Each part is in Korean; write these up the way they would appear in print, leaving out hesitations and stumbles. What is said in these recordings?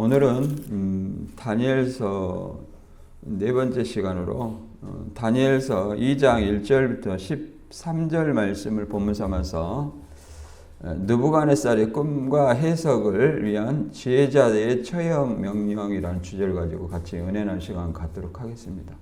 오늘은 다니엘서 네 번째 시간으로 다니엘서 2장 1절부터 13절 말씀을 본문 삼아서 느부갓네살의 꿈과 해석을 위한 지혜자의 처형 명령이라는 주제를 가지고 같이 은혜 나누는 시간 갖도록 하겠습니다.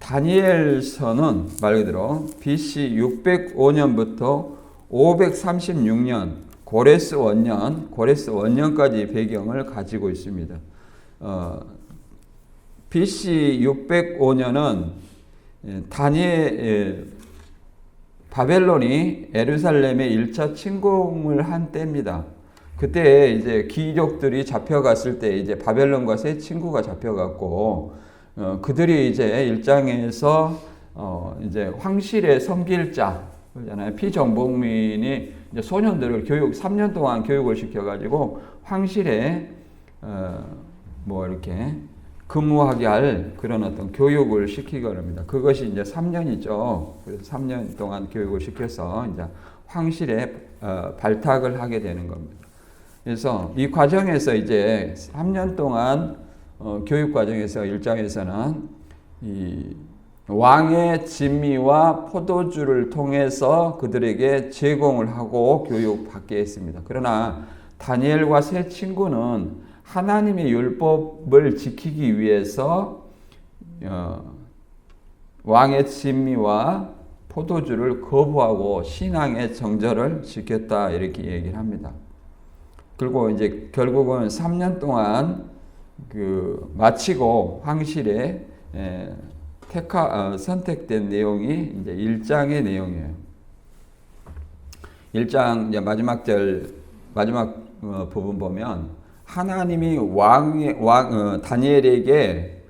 다니엘서는 말 그대로 BC 605년부터 536년 고레스 원년까지 배경을 가지고 있습니다. BC 605년은 바벨론이 예루살렘에 1차 침공을 한 때입니다. 그때 이제 귀족들이 잡혀갔을 때 이제 바벨론과 새 친구가 잡혀갔고, 그들이 이제 일장에서 이제 황실의 섬길 잖아요. 피정복민이 이제 소년들을 3년 동안 교육을 시켜가지고 황실에 이렇게 근무하게 할 그런 어떤 교육을 시키고 합니다. 그것이 이제 3년이죠. 그래서 3년 동안 교육을 시켜서 이제 황실에 발탁을 하게 되는 겁니다. 그래서 이 과정에서 이제 3년 동안 교육 과정에서 1장에서는 이 왕의 진미와 포도주를 통해서 그들에게 제공을 하고 교육받게 했습니다. 그러나 다니엘과 세 친구는 하나님의 율법을 지키기 위해서 왕의 진미와 포도주를 거부하고 신앙의 정절을 지켰다, 이렇게 얘기를 합니다. 그리고 이제 결국은 3년 동안 마치고 황실에 선택된 내용이 이제 1장의 내용이에요. 1장 이제 마지막 부분 보면 하나님이 다니엘에게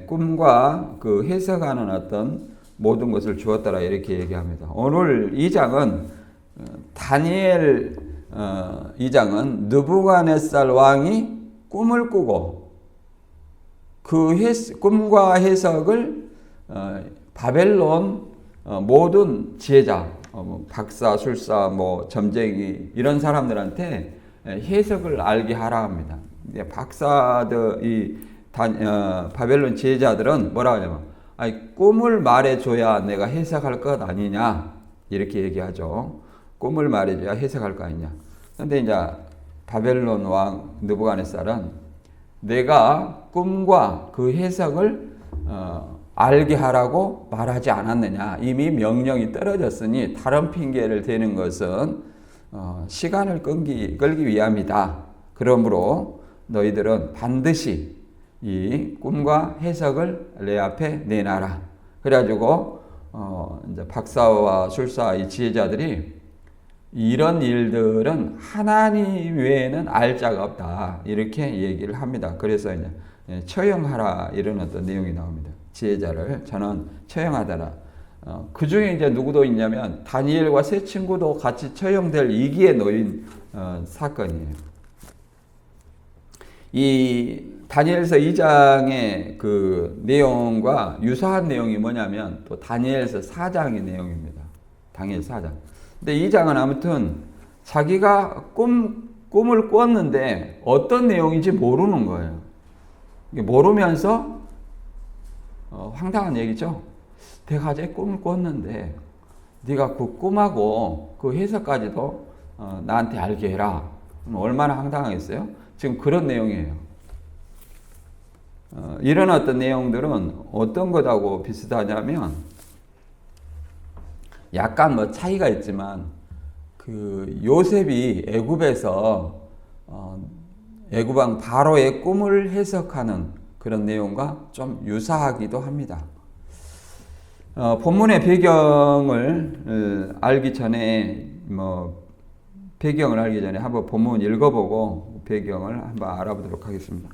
꿈과 그 해석하는 어떤 모든 것을 주었더라, 이렇게 얘기합니다. 오늘 2장은 다니엘 2장은 느부갓네살 왕이 꿈을 꾸고 그 꿈과 해석을 바벨론 모든 지혜자, 박사, 술사, 점쟁이 이런 사람들한테 해석을 알게 하라 합니다. 박사들, 바벨론 지혜자들은 뭐라고 하냐면, 꿈을 말해줘야 내가 해석할 것 아니냐, 이렇게 얘기하죠. 꿈을 말해줘야 해석할 거 아니냐. 그런데 이제 바벨론 왕 느부갓네살은 내가 꿈과 그 해석을 알게 하라고 말하지 않았느냐. 이미 명령이 떨어졌으니 다른 핑계를 대는 것은 시간을 끌기 위함이다. 그러므로 너희들은 반드시 이 꿈과 해석을 내 앞에 내놔라. 그래가지고 이제 박사와 술사, 이 지혜자들이 이런 일들은 하나님 외에는 알 자가 없다, 이렇게 얘기를 합니다. 그래서 이제 처형하라, 이런 어떤 내용이 나옵니다. 지혜자를 저는 처형하더라. 그 중에 이제 누구도 있냐면 다니엘과 세 친구도 같이 처형될 위기에 놓인 사건이에요. 이 다니엘서 2장의 그 내용과 유사한 내용이 뭐냐면 또 다니엘서 4장의 내용입니다. 다니엘 4장. 근데 2장은 아무튼 자기가 꿈을 꿨는데 어떤 내용인지 모르는 거예요. 모르면서 황당한 얘기죠. 내가 어제 꿈을 꿨는데 네가 그 꿈하고 그 해석까지도 나한테 알게 해라. 얼마나 황당하겠어요? 지금 그런 내용이에요. 이런 어떤 내용들은 어떤 것하고 비슷하냐면, 약간 차이가 있지만 그 요셉이 애굽에서 애굽왕 바로의 꿈을 해석하는 그런 내용과 좀 유사하기도 합니다. 본문의 배경을 알기 전에 한번 본문 읽어보고 배경을 한번 알아보도록 하겠습니다.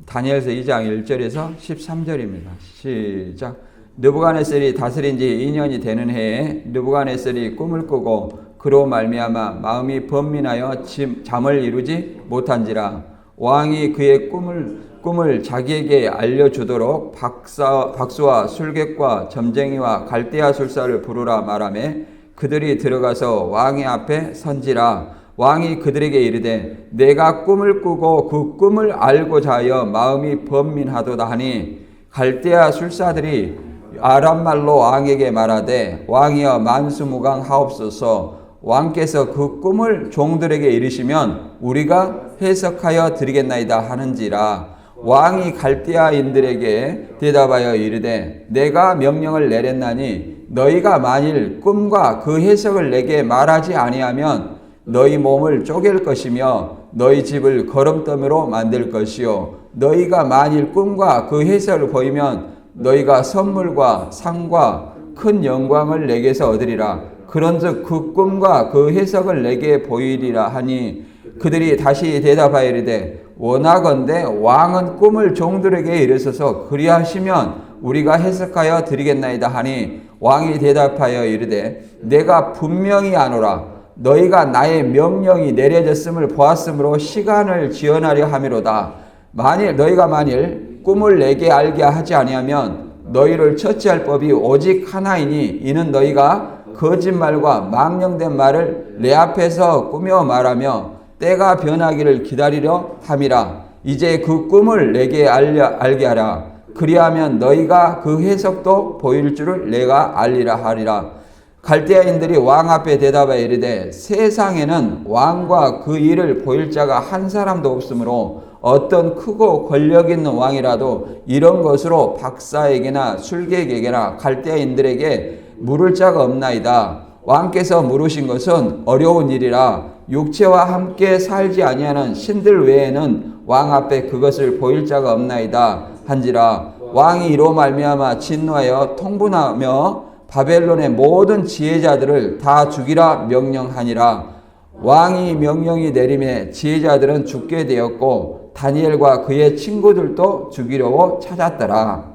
다니엘서 2장 1절에서 13절입니다. 시작. 느부갓네살이 다스린 지 2년이 되는 해에 느부갓네살이 꿈을 꾸고 그로 말미암아 마음이 번민하여 잠을 이루지 못한지라. 왕이 그의 꿈을 자기에게 알려주도록 박수와 술객과 점쟁이와 갈대아 술사를 부르라 말하매 그들이 들어가서 왕의 앞에 선지라. 왕이 그들에게 이르되 내가 꿈을 꾸고 그 꿈을 알고자 하여 마음이 번민하도다 하니 갈대아 술사들이 아람말로 왕에게 말하되 왕이여 만수무강하옵소서. 왕께서 그 꿈을 종들에게 이르시면 우리가 해석하여 드리겠나이다 하는지라. 왕이 갈대아인들에게 대답하여 이르되 내가 명령을 내렸나니 너희가 만일 꿈과 그 해석을 내게 말하지 아니하면 너희 몸을 쪼갤 것이며 너희 집을 거름더미로 만들 것이요 너희가 만일 꿈과 그 해석을 보이면 너희가 선물과 상과 큰 영광을 내게서 얻으리라. 그런즉 그 꿈과 그 해석을 내게 보이리라 하니 그들이 다시 대답하여 이르되 원하건대 왕은 꿈을 종들에게 이르소서. 그리하시면 우리가 해석하여 드리겠나이다 하니 왕이 대답하여 이르되 내가 분명히 아노라. 너희가 나의 명령이 내려졌음을 보았으므로 시간을 지연하려 함이로다. 너희가 만일 꿈을 내게 알게 하지 아니하면 너희를 처치할 법이 오직 하나이니 이는 너희가 거짓말과 망령된 말을 내 앞에서 꾸며 말하며 때가 변하기를 기다리려 함이라. 이제 그 꿈을 내게 알게 하라. 그리하면 너희가 그 해석도 보일 줄을 내가 알리라 하리라. 갈대아인들이 왕 앞에 대답하여 이르되 세상에는 왕과 그 일을 보일 자가 한 사람도 없으므로 어떤 크고 권력 있는 왕이라도 이런 것으로 박사에게나 술객에게나 갈대아인들에게 물을 자가 없나이다. 왕께서 물으신 것은 어려운 일이라 육체와 함께 살지 아니하는 신들 외에는 왕 앞에 그것을 보일 자가 없나이다 한지라. 왕이 이로 말미암아 진노하여 통분하며 바벨론의 모든 지혜자들을 다 죽이라 명령하니라. 왕이 명령이 내림에 지혜자들은 죽게 되었고 다니엘과 그의 친구들도 죽이려고 찾았더라.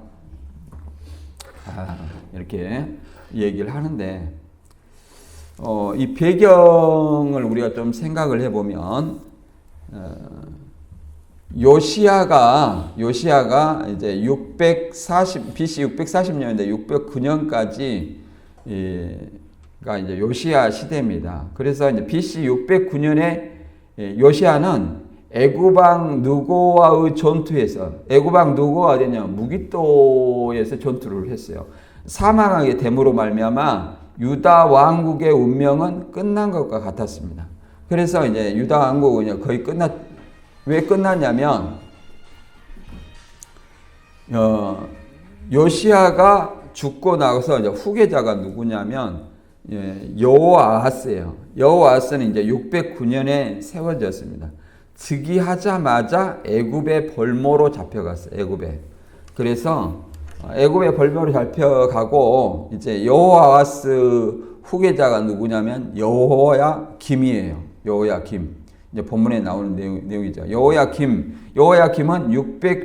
이렇게 얘기를 하는데 이 배경을 우리가 좀 생각을 해보면 요시야가 이제 BC 640년인데 609년까지가 이제 요시야 시대입니다. 그래서 이제 BC 609년에 요시야는 애굽왕 느고와의 전투에서 애굽왕 느고가 어디냐 무기또에서 전투를 했어요. 사망하게 됨으로 말미암아 유다 왕국의 운명은 끝난 것과 같았습니다. 그래서 이제 유다 왕국은 거의 왜 끝났냐면 요시야가 죽고 나서 이제 후계자가 누구냐면 여호아하스예요. 여호아하스는 이제 609년에 세워졌습니다. 즉위하자마자 애굽의 벌모로 잡혀갔어요. 애굽에. 그래서 애굽의 벌모로 잡혀가고 이제 여호아하스 후계자가 누구냐면 여호야김이에요. 여호야김. 이제 본문에 나오는 내용이죠. 여호야김은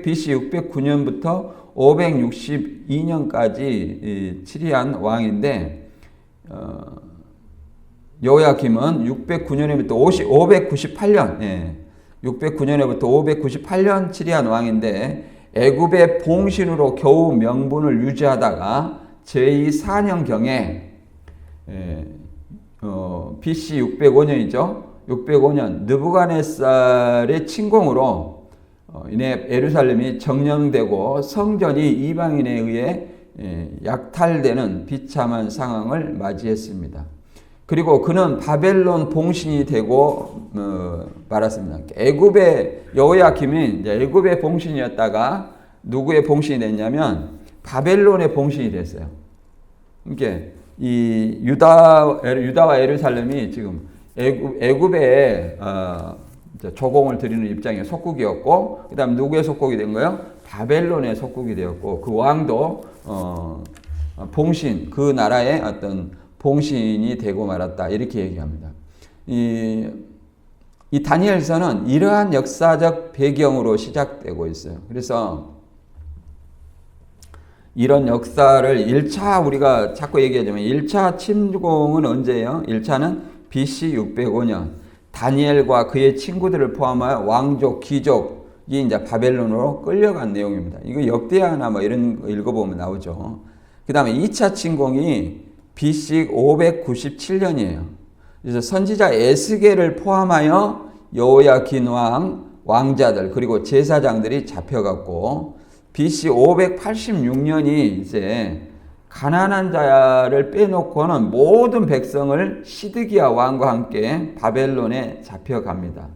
BC 609년부터 562년까지 치리한 왕인데 여호야김은 609년부터 598년 609년부터 598년 치리한 왕인데 애굽의 봉신으로 겨우 명분을 유지하다가 제4년경에 BC 605년이죠. 605년 느부갓네살의 침공으로 이내 예루살렘이 점령되고 성전이 이방인에 의해 약탈되는 비참한 상황을 맞이했습니다. 그리고 그는 바벨론 봉신이 되고 말았습니다. 애굽의 여호야김이 애굽의 봉신이었다가 누구의 봉신이 됐냐면 바벨론의 봉신이 됐어요. 그러니까 이 유다와 예루살렘이 지금 애굽의 조공을 드리는 입장의 속국이었고, 그다음 누구의 속국이 된 거예요? 바벨론의 속국이 되었고, 그 왕도 봉신, 그 나라의 어떤 봉신이 되고 말았다, 이렇게 얘기합니다. 이 다니엘서는 이러한 역사적 배경으로 시작되고 있어요. 그래서 이런 역사를 1차 우리가 자꾸 얘기하자면 1차 침공은 언제예요? 1차는 BC 605년 다니엘과 그의 친구들을 포함하여 왕족, 귀족이 이제 바벨론으로 끌려간 내용입니다. 이거 역대하나 뭐 이런 거 읽어보면 나오죠. 그 다음에 2차 침공이 BC 597년이에요. 그래서 선지자 에스겔을 포함하여 여호야긴 왕, 왕자들 그리고 제사장들이 잡혀갔고 BC 586년이 이제 가난한 자를 빼놓고는 모든 백성을 시드기야 왕과 함께 바벨론에 잡혀갑니다.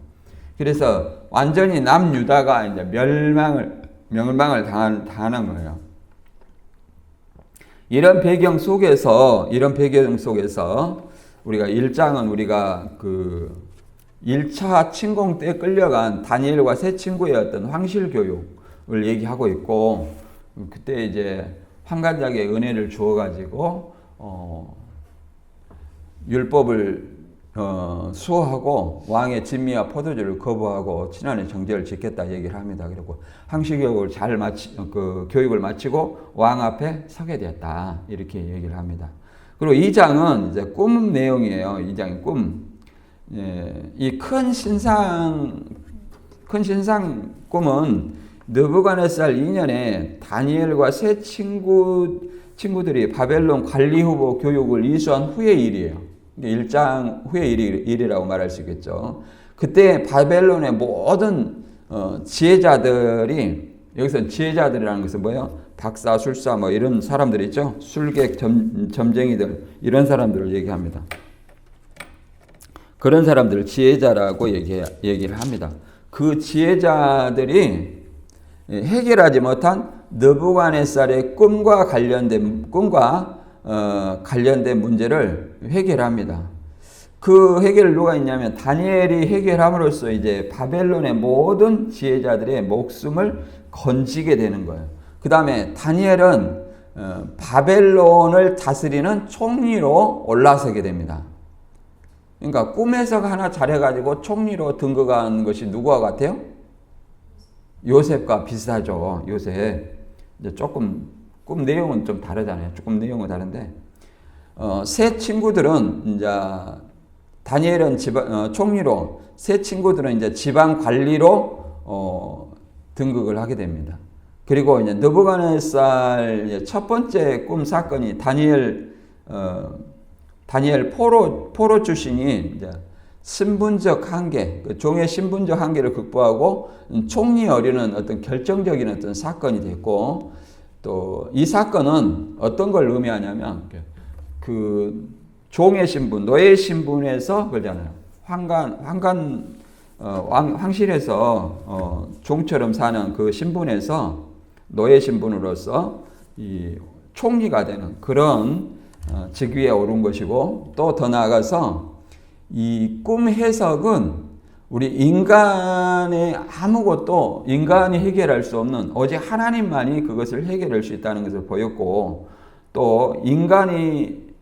그래서 완전히 남유다가 이제 멸망을 당하는 거예요. 이런 배경 속에서 우리가 1장은 우리가 그 1차 침공 때 끌려간 다니엘과 세 친구의 어떤 황실 교육을 얘기하고 있고, 그때 이제 환관자에게 은혜를 주어가지고 율법을 수호하고 왕의 진미와 포도주를 거부하고 친환의 정제를 지켰다 얘기를 합니다. 그리고 항시교육을 잘 교육을 마치고 왕 앞에 서게 되었다 이렇게 얘기를 합니다. 그리고 2장은 이제 꿈 내용이에요. 2장의 꿈. 이 큰 신상 꿈은 느부갓네살 2년에 다니엘과 세 친구들이 바벨론 관리 후보 교육을 이수한 후의 일이에요. 1장 후의 일이라고 말할 수 있겠죠. 그때 바벨론의 모든 지혜자들이, 여기서 지혜자들이라는 것은 뭐예요? 박사, 술사 뭐 이런 사람들 있죠. 술객, 점쟁이들 이런 사람들을 얘기합니다. 그런 사람들을 지혜자라고 얘기를 합니다. 그 지혜자들이 해결하지 못한 느부갓네살의 꿈과 관련된 문제를 해결합니다. 그 해결을 누가 했냐면 다니엘이 해결함으로써 이제 바벨론의 모든 지혜자들의 목숨을 건지게 되는 거예요. 그 다음에 다니엘은 바벨론을 다스리는 총리로 올라서게 됩니다. 그러니까 꿈 해석 하나 잘해가지고 총리로 등극한 것이 누구와 같아요? 요셉과 비슷하죠. 요셉. 이제 조금 꿈 내용은 좀 다르잖아요. 조금 내용은 다른데, 세 친구들은 이제 다니엘은 총리로, 세 친구들은 이제 지방 관리로 등극을 하게 됩니다. 그리고 이제 느부갓네살 첫 번째 꿈 사건이 다니엘 포로 출신이 이제 신분적 한계, 종의 신분적 한계를 극복하고 총리 어리는 어떤 결정적인 어떤 사건이 됐고, 또 이 사건은 어떤 걸 의미하냐면 그 종의 신분, 노예 신분에서 그러잖아요. 황실에서 종처럼 사는 그 신분에서 노예 신분으로서 이 총리가 되는 그런 직위에 오른 것이고, 또 더 나아가서 이 꿈 해석은 우리 인간이 해결할 수 없는 오직 하나님만이 그것을 해결할 수 있다는 것을 보였고, 또 인간은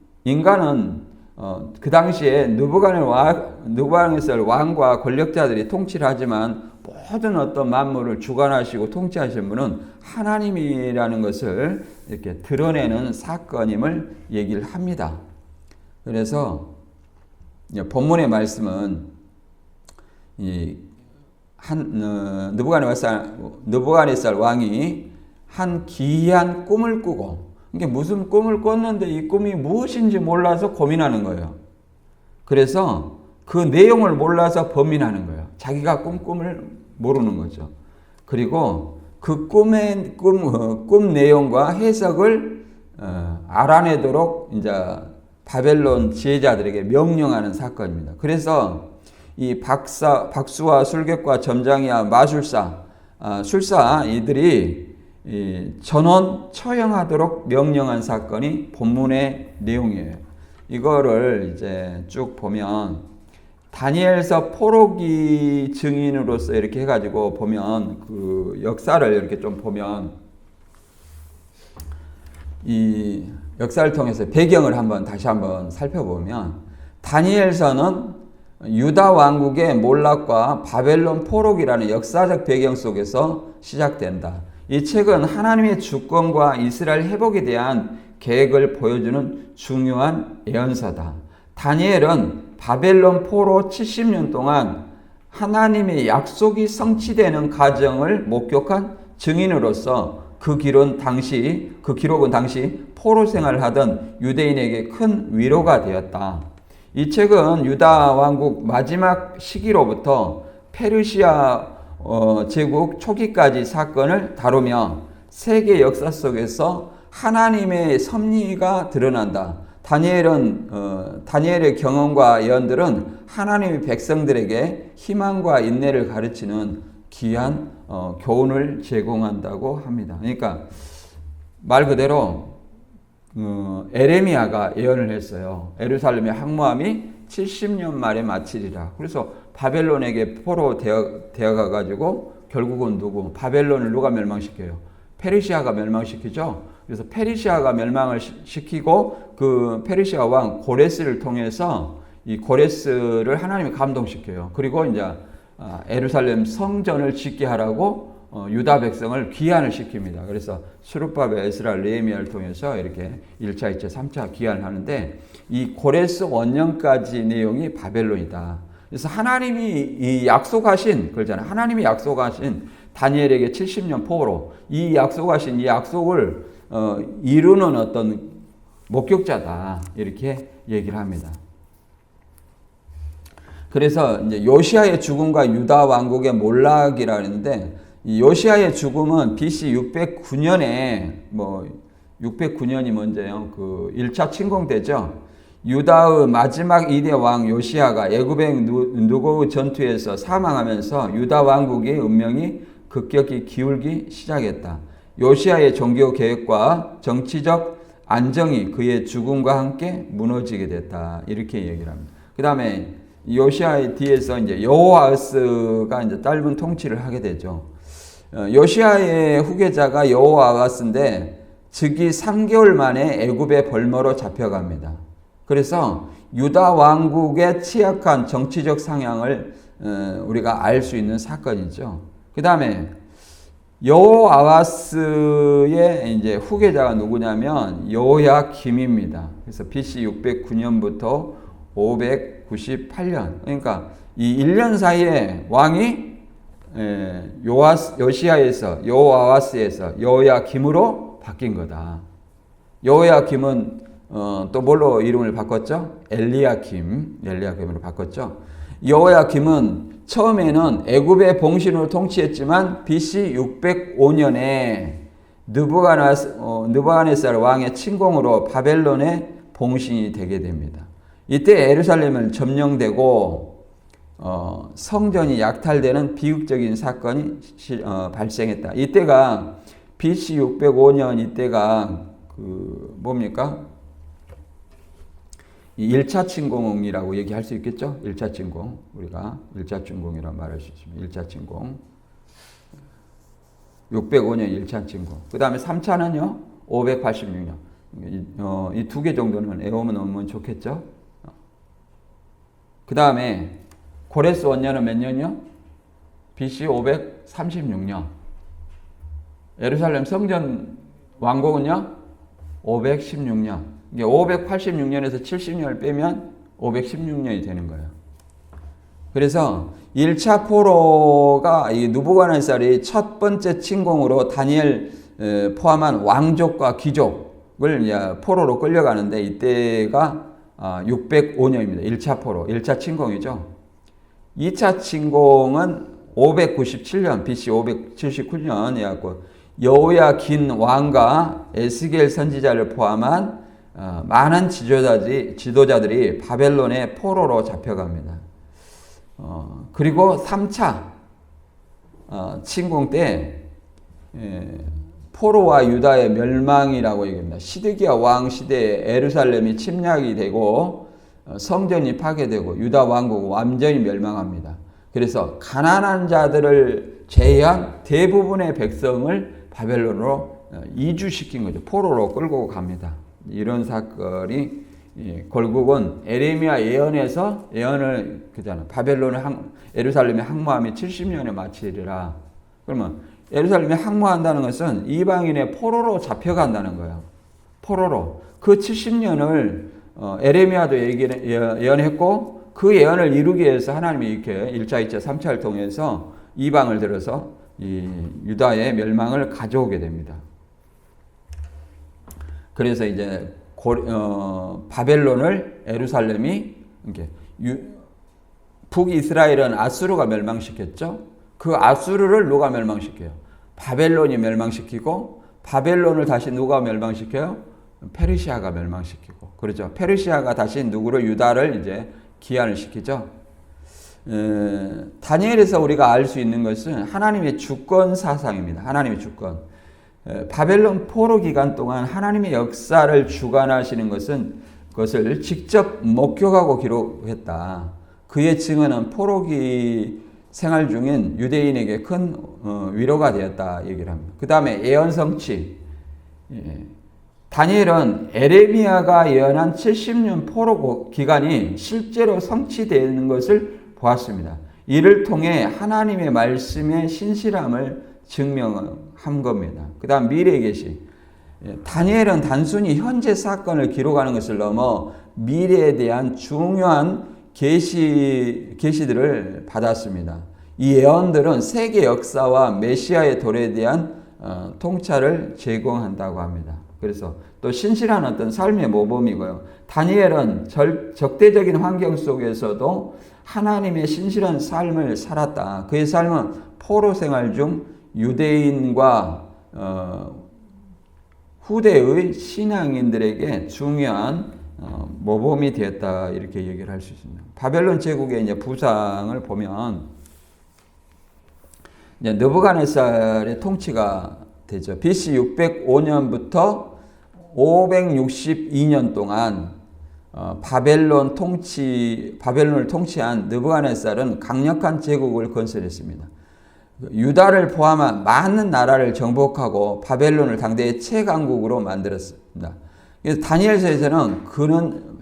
그 당시에 느부갓네살 왕과 권력자들이 통치를 하지만 모든 어떤 만물을 주관하시고 통치하시는 분은 하나님이라는 것을 이렇게 드러내는 사건임을 얘기를 합니다. 그래서 본문의 말씀은 느부갓네살 왕이 한 기이한 꿈을 꾸고, 이게 무슨 꿈을 꿨는데 이 꿈이 무엇인지 몰라서 고민하는 거예요. 그래서 그 내용을 몰라서 범인하는 거예요. 자기가 꿈을 모르는 거죠. 그리고 그 꿈 내용과 해석을 알아내도록 이제 바벨론 지혜자들에게 명령하는 사건입니다. 그래서 이 박수와 술객과 점장이와 마술사, 술사 이들이 전원 처형하도록 명령한 사건이 본문의 내용이에요. 이거를 이제 쭉 보면 다니엘서 포로기 증인으로서 이렇게 해가지고 보면 그 역사를 이렇게 좀 보면 이 역사를 통해서 배경을 다시 한번 살펴보면 다니엘서는 유다 왕국의 몰락과 바벨론 포로기라는 역사적 배경 속에서 시작된다. 이 책은 하나님의 주권과 이스라엘 회복에 대한 계획을 보여주는 중요한 예언서다. 다니엘은 바벨론 포로 70년 동안 하나님의 약속이 성취되는 과정을 목격한 증인으로서 그 기록은 당시 포로 생활을 하던 유대인에게 큰 위로가 되었다. 이 책은 유다 왕국 마지막 시기로부터 페르시아 제국 초기까지 사건을 다루며 세계 역사 속에서 하나님의 섭리가 드러난다. 다니엘의 경험과 예언들은 하나님의 백성들에게 희망과 인내를 가르치는 귀한 교훈을 제공한다고 합니다. 그러니까 말 그대로 에레미야가 예언을 했어요. 예루살렘의 항모함이 70년 만에 마치리라. 그래서 바벨론에게 포로 되어가 가지고 결국은 바벨론을 누가 멸망시켜요? 페르시아가 멸망시키죠. 그래서 페르시아가 멸망을 시키고 그 페르시아 왕 고레스를 통해서 이 고레스를 하나님이 감동시켜요. 그리고 이제 예루살렘 성전을 짓게 하라고 유다 백성을 귀환을 시킵니다. 그래서 스룹바벨, 에스라, 느헤미야를 통해서 이렇게 1차, 2차, 3차 귀환을 하는데 이 고레스 원년까지 내용이 바벨론이다. 그래서 하나님이 약속하신 다니엘에게 70년 포로 이 약속을 이루는 어떤 목격자다. 이렇게 얘기를 합니다. 그래서 이제 요시아의 죽음과 유다 왕국의 몰락이라 하는데 이 요시아의 죽음은 BC 609년에 609년이 먼저요. 그 1차 침공 때죠. 유다의 마지막 2대 왕 요시아가 애굽의 누고 전투에서 사망하면서 유다 왕국의 운명이 급격히 기울기 시작했다. 요시아의 종교 계획과 정치적 안정이 그의 죽음과 함께 무너지게 됐다. 이렇게 얘기를 합니다. 그 다음에 요시아의 뒤에서 이제 여호아하스가 이제 짧은 통치를 하게 되죠. 요시아의 후계자가 여호아하스인데 즉위 3개월 만에 애굽의 벌모로 잡혀갑니다. 그래서 유다 왕국의 취약한 정치적 상향을 우리가 알 수 있는 사건이죠. 그 다음에 여호아하스의 이제 후계자가 누구냐면 여호야김입니다. 그래서 BC 609년부터 598년. 그러니까 이 1년 사이에 왕이 여호아하스에서 여호야김으로 바뀐 거다. 여호야김은 또 뭘로 이름을 바꿨죠? 엘리야김으로 바꿨죠. 여호야김은 처음에는 애굽의 봉신으로 통치했지만 BC 605년에 느부갓네살 왕의 침공으로 바벨론의 봉신이 되게 됩니다. 이때 예루살렘은 점령되고 성전이 약탈되는 비극적인 사건이 발생했다. 이때가 BC 605년 이때가 이 1차 침공이라고 얘기할 수 있겠죠? 1차 침공. 우리가 1차 침공이라고 말할 수 있습니다. 1차 침공. 605년 1차 침공. 그 다음에 3차는요? 586년. 이 두 개 정도는 외우면 좋겠죠? 그 다음에 고레스 원년은 몇 년이요? BC 536년. 예루살렘 성전 완공은요? 516년. 이게 586년에서 70년을 빼면 516년이 되는 거예요. 그래서 1차 포로가 이 느부갓네살이 첫 번째 침공으로 다니엘 포함한 왕족과 귀족을 이제 포로로 끌려가는데 이때가 605년입니다. 1차 포로, 1차 침공이죠. 2차 침공은 597년, BC 579년이었고 여호야긴 왕과 에스겔 선지자를 포함한 많은 지도자들이 바벨론의 포로로 잡혀갑니다. 그리고 3차 침공 때 포로와 유다의 멸망이라고 얘기합니다. 시드기야 왕 시대에 예루살렘이 침략이 되고 성전이 파괴되고 유다 왕국은 완전히 멸망합니다. 그래서 가난한 자들을 제외한 대부분의 백성을 바벨론으로 이주시킨 거죠. 포로로 끌고 갑니다. 이런 사건이 결국은 에레미야 예언을 그잖아. 예루살렘의 항모함이 70년에 마치리라. 그러면 예루살렘에 항모한다는 것은 이방인의 포로로 잡혀간다는 거예요. 포로로. 그 70년을 에레미야도 예언했고 그 예언을 이루기 위해서 하나님이 이렇게 1차, 2차, 3차를 통해서 이방을 들어서 이 유다의 멸망을 가져오게 됩니다. 그래서 이제 바벨론을 예루살렘이 이렇게 북이스라엘은 아수르가 멸망시켰죠. 그 아수르를 누가 멸망시켜요? 바벨론이 멸망시키고 바벨론을 다시 누가 멸망시켜요? 페르시아가 멸망시키고 그렇죠. 페르시아가 다시 누구를 유다를 이제 기한을 시키죠. 다니엘에서 우리가 알 수 있는 것은 하나님의 주권 사상입니다. 하나님의 주권. 바벨론 포로 기간 동안 하나님의 역사를 주관하시는 것을 직접 목격하고 기록했다. 그의 증언은 포로기 생활 중인 유대인에게 큰 위로가 되었다 얘기를 합니다. 그 다음에 예언 성취. 다니엘은 에레미야가 예언한 70년 포로 기간이 실제로 성취되는 것을 보았습니다. 이를 통해 하나님의 말씀의 신실함을 증명한 겁니다. 그 다음 미래 계시. 다니엘은 단순히 현재 사건을 기록하는 것을 넘어 미래에 대한 중요한 계시들을 받았습니다. 이 예언들은 세계 역사와 메시아의 도래에 대한 통찰을 제공한다고 합니다. 그래서 또 신실한 어떤 삶의 모범이고요. 다니엘은 적대적인 환경 속에서도 하나님의 신실한 삶을 살았다. 그의 삶은 포로 생활 중 유대인과 후대의 신앙인들에게 중요한 모범이 되었다. 이렇게 얘기를 할 수 있습니다. 바벨론 제국의 이제 부상을 보면 이제 느부갓네살의 통치가 되죠. BC 605년부터 562년 동안 바벨론을 통치한 느부갓네살은 강력한 제국을 건설했습니다. 유다를 포함한 많은 나라를 정복하고 바벨론을 당대의 최강국으로 만들었습니다. 그래서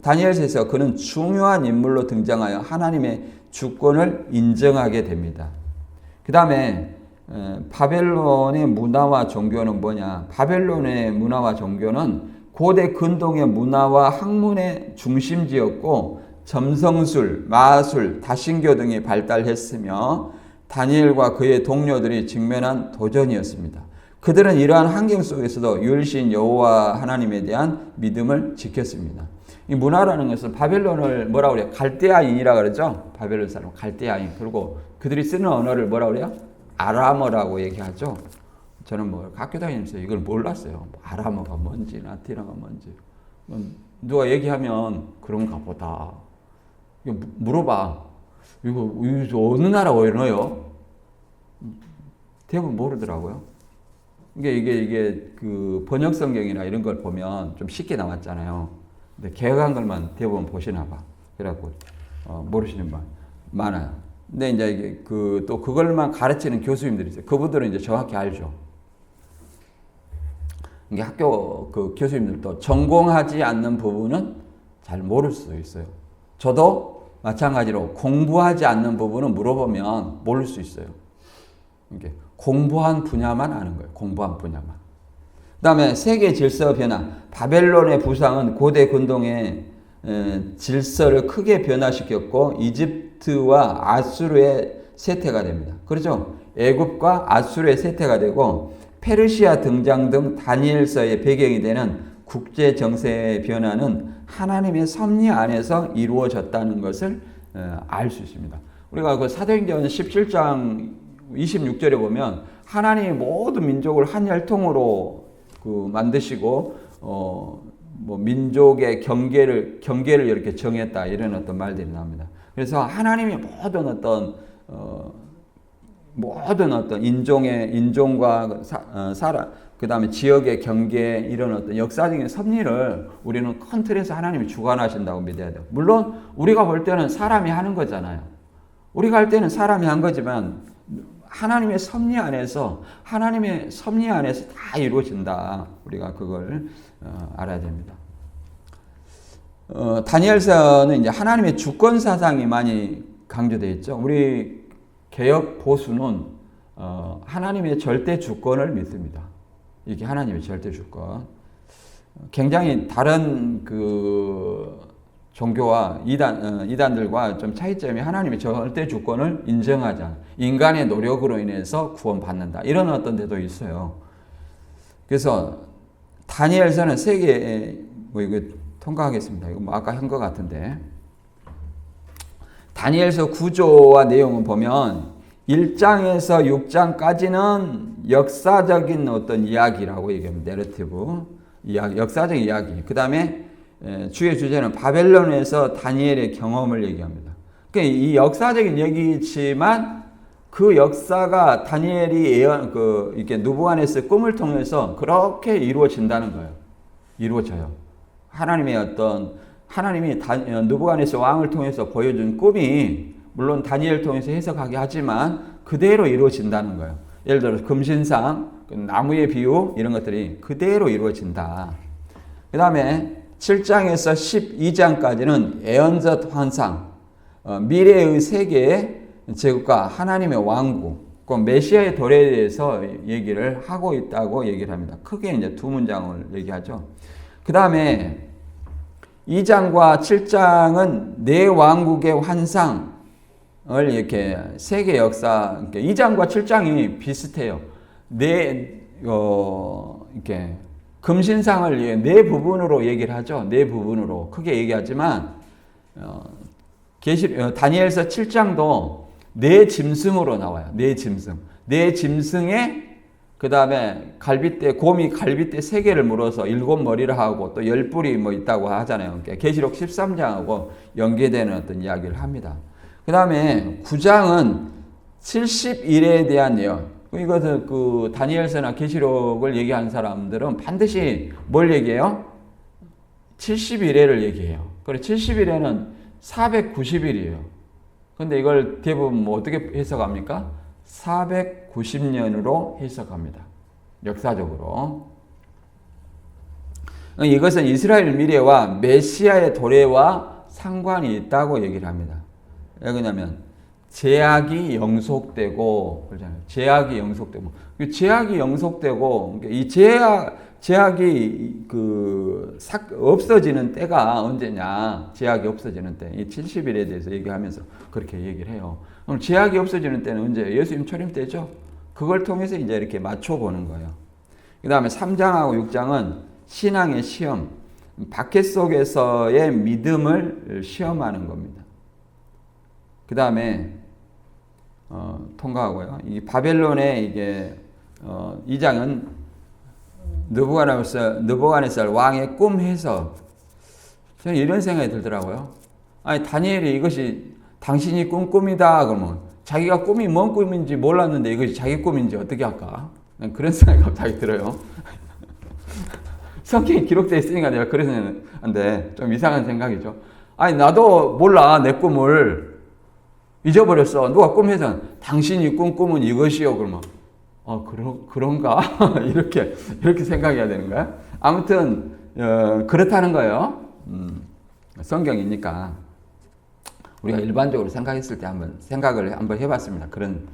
다니엘서에서 그는 중요한 인물로 등장하여 하나님의 주권을 인정하게 됩니다. 그 다음에 바벨론의 문화와 종교는 뭐냐? 바벨론의 문화와 종교는 고대 근동의 문화와 학문의 중심지였고 점성술, 마술, 다신교 등이 발달했으며 다니엘과 그의 동료들이 직면한 도전이었습니다. 그들은 이러한 환경 속에서도 유일신 여호와 하나님에 대한 믿음을 지켰습니다. 이 문화라는 것은 바벨론을 뭐라고 그래요? 갈대아인이라고 그러죠? 바벨론 사람 갈대아인. 그리고 그들이 쓰는 언어를 뭐라고 그래요? 아람어라고 얘기하죠. 저는 뭐 학교 다니면서 이걸 몰랐어요. 아람어가 뭔지, 라틴어가 뭔지. 누가 얘기하면 그런가 보다. 이거 물어봐. 이거 어느 나라 언어요? 대부분 모르더라고요. 이게 그 번역 성경이나 이런 걸 보면 좀 쉽게 나왔잖아요. 근데 개혁한 것만 대부분 보시나 봐. 그래갖고 모르시는 분 많아요. 근데 이제 이게 또 그걸만 가르치는 교수님들이 있어요. 그분들은 이제 정확히 알죠. 이게 학교 그 교수님들도 전공하지 않는 부분은 잘 모를 수 있어요. 저도 마찬가지로 공부하지 않는 부분은 물어보면 모를 수 있어요. 이게 공부한 분야만 아는 거예요. 공부한 분야만. 그 다음에 세계 질서 변화. 바벨론의 부상은 고대 근동의 질서를 크게 변화시켰고 이집트와 아수르의 쇠퇴가 됩니다. 그렇죠? 애굽과 아수르의 쇠퇴가 되고 페르시아 등장 등 다니엘서의 배경이 되는 국제 정세의 변화는 하나님의 섭리 안에서 이루어졌다는 것을 알 수 있습니다. 우리가 그 사도행전 17장 26절에 보면 하나님이 모든 민족을 한 혈통으로 만드시고 뭐 민족의 경계를 이렇게 정했다 이런 어떤 말들이 나옵니다. 그래서 하나님이 모든 어떤 인종과 사람 그다음에 지역의 경계 이런 어떤 역사적인 섭리를 우리는 큰 틀에서 하나님이 주관하신다고 믿어야 돼요. 물론 우리가 볼 때는 사람이 하는 거잖아요. 우리가 할 때는 사람이 한 거지만 하나님의 섭리 안에서 다 이루어진다. 우리가 그걸 알아야 됩니다. 다니엘서는 이제 하나님의 주권 사상이 많이 강조되어 있죠. 우리 개혁 보수는 하나님의 절대 주권을 믿습니다. 이게 하나님의 절대 주권. 굉장히 다른 종교와 이단들과 좀 차이점이 하나님의 절대 주권을 인정하지 않아요. 인간의 노력으로 인해서 구원받는다. 이런 어떤 데도 있어요. 그래서 다니엘서는 세 개, 뭐 이거 통과하겠습니다. 이거 뭐 아까 한 것 같은데. 다니엘서 구조와 내용을 보면 1장에서 6장까지는 역사적인 어떤 이야기라고 얘기합니다. 내러티브. 이야기, 역사적 이야기. 그 다음에 주의 주제는 바벨론에서 다니엘의 경험을 얘기합니다. 그러니까 이 역사적인 얘기지만 그 역사가 다니엘이 이렇게 누부갓네살 꿈을 통해서 그렇게 이루어진다는 거예요. 이루어져요. 하나님이 누부갓네살 왕을 통해서 보여준 꿈이 물론 다니엘 통해서 해석하게 하지만 그대로 이루어진다는 거예요. 예를 들어서 금신상, 나무의 비유 이런 것들이 그대로 이루어진다. 그 다음에 7장에서 12장까지는 에언젓 환상, 미래의 세계의 제국과 하나님의 왕국, 그 메시아의 도래에 대해서 얘기를 하고 있다고 얘기를 합니다. 크게 이제 두 문장을 얘기하죠. 그 다음에 2장과 7장은 네 왕국의 환상을 이렇게 세계 역사, 2장과 7장이 비슷해요. 이렇게 금신상을 네 부분으로 얘기를 하죠. 네 부분으로 크게 얘기하지만 다니엘서 7장도 네 짐승으로 나와요. 네 짐승. 네 짐승에 그 다음에 곰이 갈빗대 3개를 물어서 7머리를 하고 또 10뿔이 뭐 있다고 하잖아요. 계시록 13장하고 연계되는 어떤 이야기를 합니다. 그 다음에 9장은 70일에 대한 내용. 이것은 그 다니엘서나 계시록을 얘기하는 사람들은 반드시 뭘 얘기해요? 70일에를 얘기해요. 그래 70일에는 490일이에요. 근데 이걸 대부분 뭐 어떻게 해석합니까? 490년으로 해석합니다. 역사적으로. 이것은 이스라엘 미래와 메시아의 도래와 상관이 있다고 얘기를 합니다. 왜 그러냐면 제약이 영속되고 그러잖아요. 제약이 영속되고 제약이 영속되고 이 제약이 없어지는 때가 언제냐? 제약이 없어지는 때. 이 70일에 대해서 얘기하면서 그렇게 얘기를 해요. 그럼 제약이 없어지는 때는 언제? 예수님 초림 때죠. 그걸 통해서 이제 이렇게 맞춰보는 거예요. 그 다음에 3장하고 6장은 신앙의 시험, 박해 속에서의 믿음을 시험하는 겁니다. 그 다음에 통과하고요. 이 바벨론의 이게 2장은 느부갓네살 왕의 꿈 해석. 저는 이런 생각이 들더라고요. 아니 다니엘이 이것이 당신이 꾼 꿈이다 그러면 자기가 꿈이 뭔 꿈인지 몰랐는데 이것이 자기 꿈인지 어떻게 할까? 그런 생각이 갑자기 들어요. 성경에 기록되어 있으니까 내가 그래서 하는데 좀 이상한 생각이죠. 아니 나도 몰라 내 꿈을 잊어버렸어. 누가 꿈해서 당신이 꾼 꿈은 이것이요 그러면 그런가? 이렇게 생각해야 되는 거야? 아무튼 그렇다는 거예요. 성경이니까 우리가 일반적으로 생각했을 때 생각을 한번 해봤습니다. 그런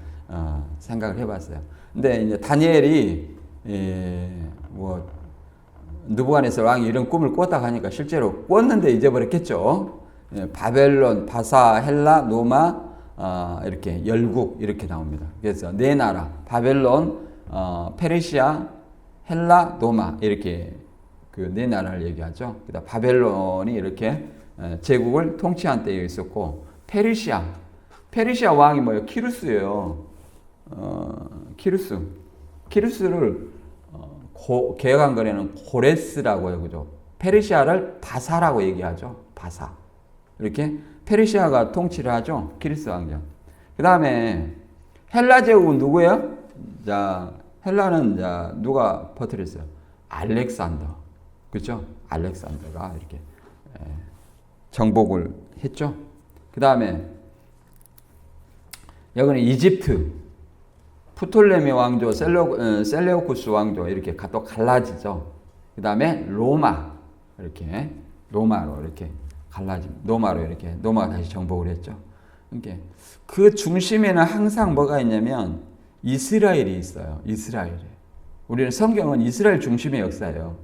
생각을 해봤어요. 근데 이제 다니엘이 느부갓네살 왕이 이런 꿈을 꿨다고 하니까 실제로 꿨는데 잊어버렸겠죠. 바벨론, 바사, 헬라, 노마, 이렇게 열국 이렇게 나옵니다. 그래서 네 나라 바벨론, 페르시아, 헬라, 노마 이렇게 그 네 나라를 얘기하죠. 그다음 바벨론이 이렇게 제국을 통치한 때에 있었고 페르시아 왕이 뭐예요? 키루스예요. 키루스를 개혁한 거에는 고레스라고 해요, 그죠? 페르시아를 바사라고 얘기하죠. 바사 이렇게 페르시아가 통치를 하죠. 키루스 왕정. 그 다음에 헬라 제국은 누구예요? 자, 헬라는 누가 퍼뜨렸어요? 알렉산더. 그렇죠? 알렉산더가 이렇게 정복을 했죠. 그 다음에 여기는 이집트, 프톨레미 왕조, 셀레우쿠스 왕조 이렇게 또 갈라지죠. 그 다음에 로마로 이렇게 갈라집니다. 로마가 다시 정복을 했죠. 그러니까 그 중심에는 항상 뭐가 있냐면 이스라엘이 있어요. 이스라엘에. 우리는 성경은 이스라엘 중심의 역사예요.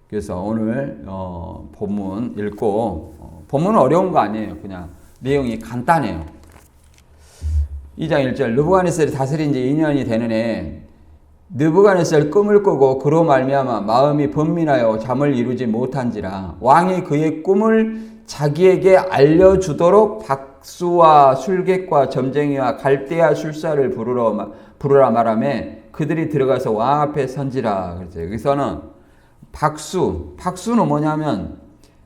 그래서 오늘 본문 읽고 본문은 어려운 거 아니에요. 그냥 내용이 간단해요. 2장 1절 느부갓네살이 다스린 지 2년이 되는 해 느부갓네살 꿈을 꾸고 그로 말미암아 마음이 번민하여 잠을 이루지 못한지라. 왕이 그의 꿈을 자기에게 알려주도록 박수와 술객과 점쟁이와 갈대아 술사를 부르라 말하며 그들이 들어가서 왕 앞에 선지라. 그렇죠. 여기서는 박수는 뭐냐면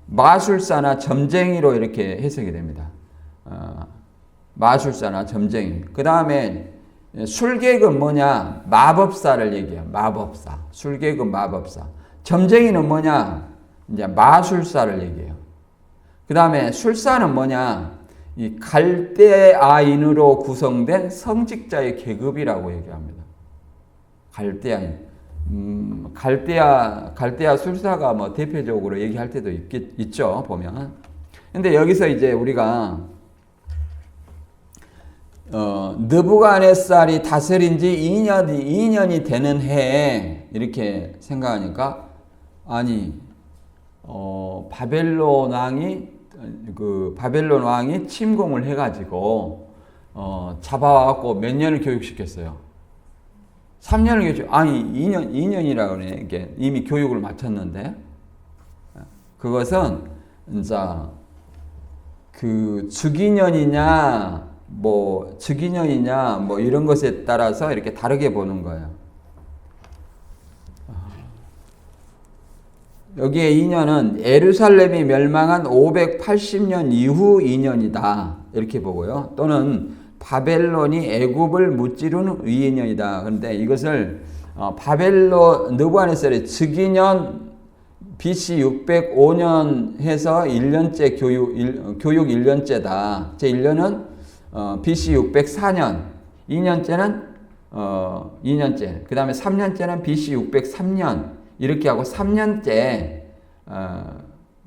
마술사나 점쟁이로 이렇게 해석이 됩니다. 마술사나 점쟁이. 그 다음에 술객은 뭐냐? 마법사를 얘기해요. 마법사. 술객은 마법사. 점쟁이는 뭐냐? 이제 마술사를 얘기해요. 그 다음에 술사는 뭐냐? 이 갈대아인으로 구성된 성직자의 계급이라고 얘기합니다. 갈대아인. 갈대아 술사가 뭐 대표적으로 얘기할 때도 있죠, 보면. 근데 여기서 이제 우리가 느부갓네살이 다스린 지 2년이 되는 해에 이렇게 생각하니까, 아니, 바벨론 왕이 침공을 해가지고, 잡아와갖고 몇 년을 교육시켰어요? 3년을 아니, 2년이라고 그래. 이게 이미 교육을 마쳤는데, 그것은, 이제, 즉위년이냐, 뭐 이런 것에 따라서 이렇게 다르게 보는 거예요. 여기에 2년은 예루살렘이 멸망한 580년 이후 2년이다. 이렇게 보고요. 또는 바벨론이 애굽을 무찌르는 2년이다. 그런데 이것을 느부갓네살의 즉위년 BC 605년 해서 1년째 교육 1년째다. 제 1년은 BC 604년, 2년째는 2년째, 그 다음에 3년째는 BC 603년 이렇게 하고 3년째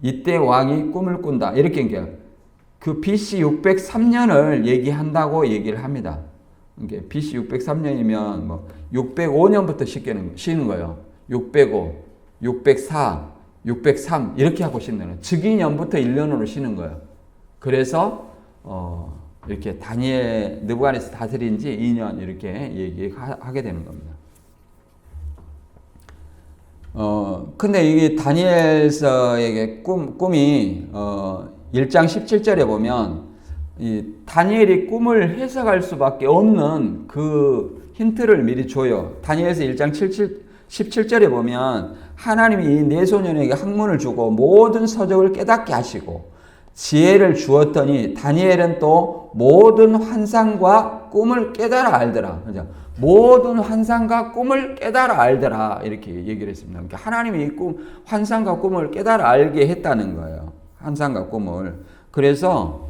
이때 왕이 꿈을 꾼다. 이렇게 얘기해요. 그 BC 603년을 얘기한다고 얘기를 합니다. 이게 BC 603년이면 뭐 605년부터 쉬는 거예요. 605, 604, 603 이렇게 하고 쉬는 거예요. 즉위년부터 1년으로 쉬는 거예요. 그래서 이렇게 느부갓네살 다스린 지 2년 이렇게 얘기하게 되는 겁니다. 근데 이게 다니엘서에게 꿈이 1장 17절에 보면 이 다니엘이 꿈을 해석할 수밖에 없는 그 힌트를 미리 줘요. 다니엘서 1장 17절에 보면 하나님이 이 네 소년에게 학문을 주고 모든 서적을 깨닫게 하시고 지혜를 주었더니 다니엘은 또 모든 환상과 꿈을 깨달아 알더라. 그죠? 모든 환상과 꿈을 깨달아 알더라. 이렇게 얘기를 했습니다. 그러니까 하나님이 이 환상과 꿈을 깨달아 알게 했다는 거예요. 환상과 꿈을. 그래서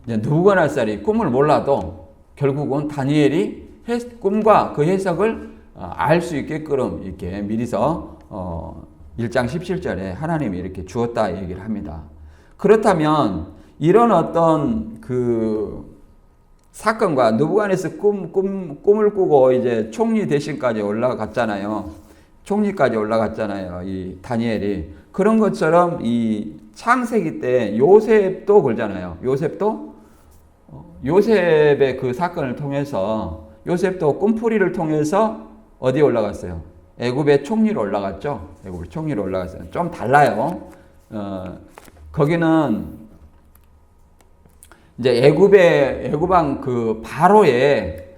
느부갓네살이 꿈을 몰라도 결국은 다니엘이 꿈과 그 해석을 알 수 있게끔 이렇게 미리서 1장 17절에 하나님이 이렇게 주었다 얘기를 합니다. 그렇다면 이런 어떤 그 사건과 느부갓네살 꿈을 꾸고 이제 총리 대신까지 올라갔잖아요. 총리까지 올라갔잖아요. 이 다니엘이. 그런 것처럼 이 창세기 때 요셉도 그러잖아요. 요셉의 그 사건을 통해서 요셉도 꿈풀이를 통해서 어디에 올라갔어요? 애굽의 총리로 올라갔죠. 애굽의 총리로 올라갔어요. 좀 달라요. 거기는 이제 애굽왕 그 바로의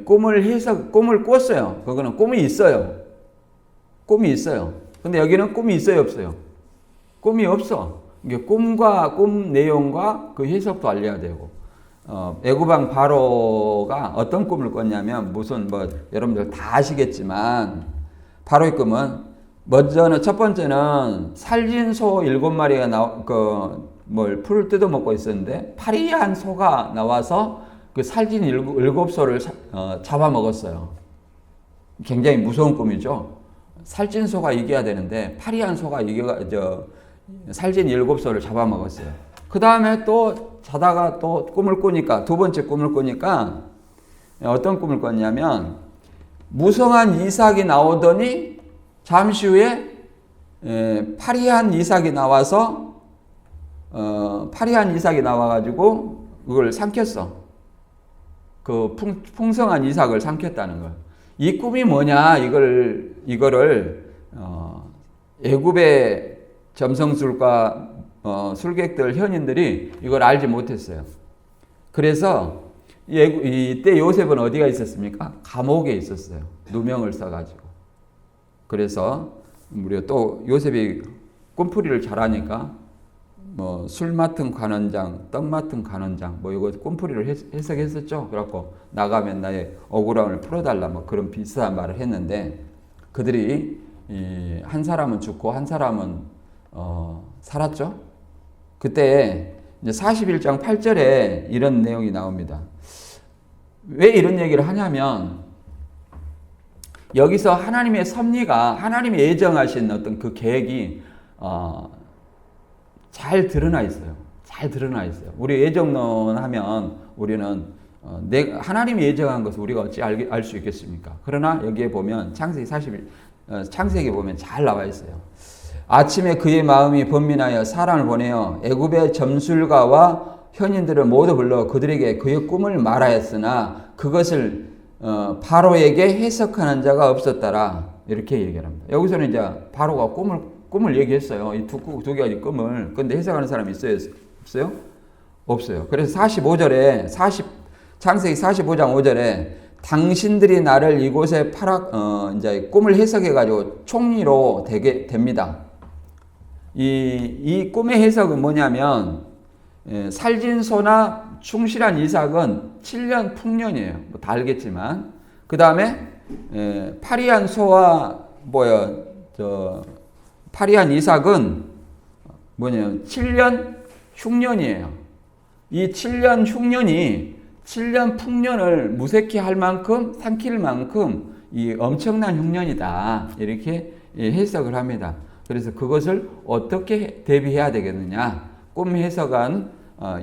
꿈을 꿨어요. 그거는 꿈이 있어요. 근데 여기는 꿈이 있어요, 없어요? 꿈이 없어. 이게 꿈과 꿈 내용과 그 해석도 알려야 되고. 애굽왕 바로가 어떤 꿈을 꿨냐면 여러분들 다 아시겠지만 바로의 꿈은 첫 번째는 살진 소 7마리가 풀을 뜯어먹고 있었는데 파리한 소가 나와서 그 살진 7소를 잡아먹었어요. 굉장히 무서운 꿈이죠. 살찐 소가 이겨야 되는데 파리한 소가 살진 7소를 잡아먹었어요. 그 다음에 또 자다가 또 두 번째 꿈을 꾸니까 어떤 꿈을 꿨냐면 무성한 이삭이 나오더니 잠시 후에 파리한 이삭이 나와가지고 그걸 삼켰어. 그 풍성한 이삭을 삼켰다는 거예요. 이 꿈이 뭐냐 이거를 애굽의 점성술과 술객들 현인들이 이걸 알지 못했어요. 그래서 이때 요셉은 어디가 있었습니까? 감옥에 있었어요. 누명을 써가지고. 그래서 우리가 또 요셉이 꿈풀이를 잘하니까 뭐 술 맡은 관원장, 떡 맡은 관원장, 뭐 이거 꿈풀이를 해석했었죠. 그래갖고 나가면 나의 억울함을 풀어달라, 뭐 그런 비슷한 말을 했는데 그들이 한 사람은 죽고 한 사람은 살았죠. 그때 이제 41장 8절에 이런 내용이 나옵니다. 왜 이런 얘기를 하냐면 여기서 하나님의 섭리가 하나님이 예정하신 어떤 그 계획이 잘 드러나 있어요. 잘 드러나 있어요. 우리 예정론 하면 우리는 하나님이 예정한 것을 우리가 어찌 알 수 있겠습니까? 그러나 여기에 보면 창세기 보면 잘 나와 있어요. 아침에 그의 마음이 번민하여 사람을 보내어 애굽의 점술가와 현인들을 모두 불러 그들에게 그의 꿈을 말하였으나 그것을 바로에게 해석하는 자가 없었더라. 이렇게 얘기를 합니다. 여기서는 이제 바로가 꿈을 얘기했어요. 이 두 가지 꿈을. 근데 해석하는 사람이 있어요? 없어요? 없어요. 그래서 45절에 창세기 45장 5절에 당신들이 나를 이곳에 이제 꿈을 해석해가지고 총리로 되게 됩니다. 이 꿈의 해석은 뭐냐면 살진 소나 충실한 이삭은 7년 풍년이에요. 뭐 다 알겠지만 그 다음에 파리한 소와 파리한 이삭은 뭐냐면 7년 흉년이에요. 이 7년 흉년이 7년 풍년을 무색히 할 만큼 삼킬 만큼 이 엄청난 흉년이다. 이렇게 해석을 합니다. 그래서 그것을 어떻게 대비해야 되겠느냐. 꿈 해석한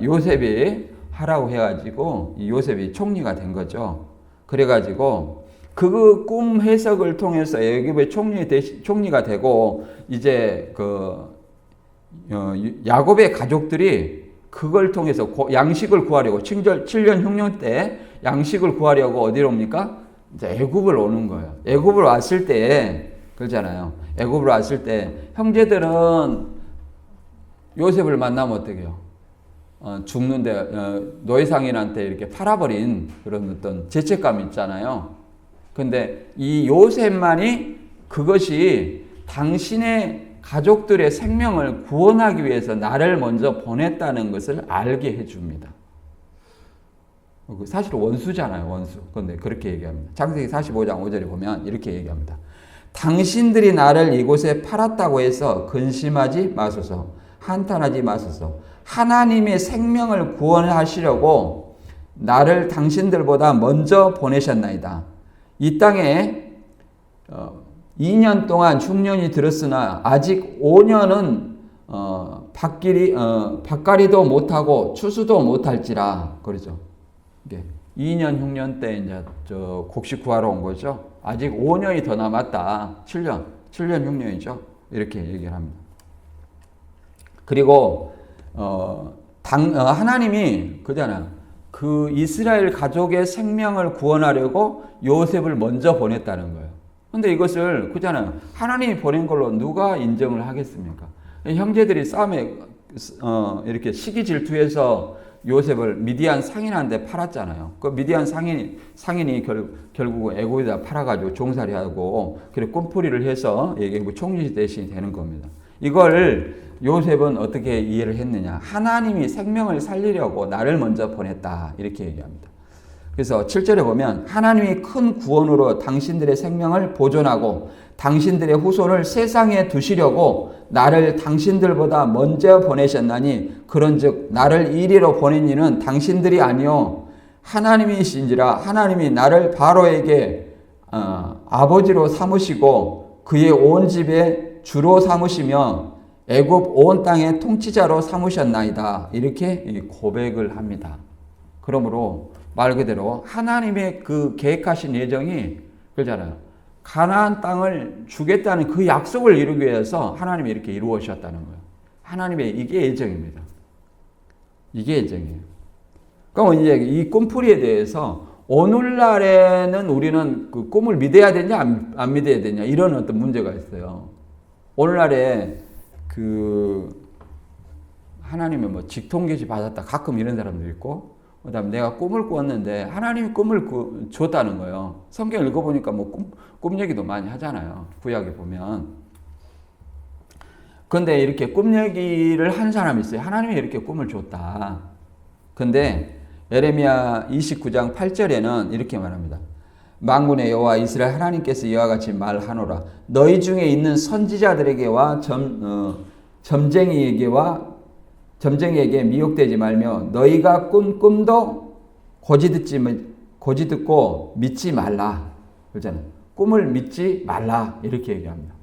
요셉이 하라고 해가지고 요셉이 총리가 된 거죠. 그래가지고 그 꿈 해석을 통해서 애굽의 총리가 되고 이제 야곱의 가족들이 그걸 통해서 양식을 구하려고 7년 흉년 때 양식을 구하려고 어디로 옵니까? 이제 애굽을 오는 거예요. 애굽을 왔을 때 그러잖아요. 애굽을 왔을 때 형제들은 요셉을 만나면 어떻게 해요? 죽는데 노예상인한테 이렇게 팔아버린 그런 어떤 죄책감이 있잖아요. 근데 이 요셉만이 그것이 당신의 가족들의 생명을 구원하기 위해서 나를 먼저 보냈다는 것을 알게 해줍니다. 사실 원수잖아요, 원수. 그런데 그렇게 얘기합니다. 창세기 45장 5절에 보면 이렇게 얘기합니다. 당신들이 나를 이곳에 팔았다고 해서 근심하지 마소서, 한탄하지 마소서. 하나님의 생명을 구원하시려고 나를 당신들보다 먼저 보내셨나이다. 이 땅에 2년 동안 흉년이 들었으나 아직 5년은 밭갈이도 못하고 추수도 못할지라 그러죠. 2년 흉년 때 이제 곡식 구하러 온 거죠. 아직 5년이 더 남았다. 7년 흉년이죠. 이렇게 얘기를 합니다. 그리고 하나님이 그잖아요. 그 이스라엘 가족의 생명을 구원하려고 요셉을 먼저 보냈다는 거예요. 근데 이것을 그잖아요. 하나님이 보낸 걸로 누가 인정을 하겠습니까? 형제들이 싸움에 이렇게 시기 질투해서 요셉을 미디안 상인한테 팔았잖아요. 그 미디안 상인이 결국 애굽에다 팔아가지고 종살이하고 그리고 꿈풀이를 해서 애굽 총리 대신이 되는 겁니다. 이걸 요셉은 어떻게 이해를 했느냐? 하나님이 생명을 살리려고 나를 먼저 보냈다. 이렇게 얘기합니다. 그래서 7절에 보면 하나님이 큰 구원으로 당신들의 생명을 보존하고 당신들의 후손을 세상에 두시려고 나를 당신들보다 먼저 보내셨나니 그런즉 나를 이리로 보낸 이는 당신들이 아니요 하나님이신지라. 하나님이 나를 바로에게 아버지로 삼으시고 그의 온 집에 주로 삼으시며 애굽 온 땅의 통치자로 삼으셨나이다. 이렇게 고백을 합니다. 그러므로 말 그대로 하나님의 그 계획하신 예정이 그러잖아요. 가나안 땅을 주겠다는 그 약속을 이루기 위해서 하나님이 이렇게 이루어주셨다는 거예요. 하나님의 이게 예정입니다. 이게 예정이에요. 그럼 이제 이 꿈풀이에 대해서 오늘날에는 우리는 그 꿈을 믿어야 되냐 안 믿어야 되냐 이런 어떤 문제가 있어요. 오늘날에 그 하나님의 뭐 직통계시 받았다 가끔 이런 사람도 있고, 그다음에 내가 꿈을 꾸었는데 하나님이 꿈을 줬다는 거예요. 성경 읽어보니까 뭐 꿈 얘기도 많이 하잖아요. 구약에 보면. 근데 이렇게 꿈 얘기를 한 사람이 있어요. 하나님이 이렇게 꿈을 줬다. 근데 예레미야 29장 8절에는 이렇게 말합니다. 만군의 여호와 이스라엘 하나님께서 이와 같이 말하노라. 너희 중에 있는 선지자들에게와 점쟁이에게 미혹되지 말며 너희가 꾼 꿈도 고지 듣고 믿지 말라. 그러잖아요. 꿈을 믿지 말라 이렇게 얘기합니다.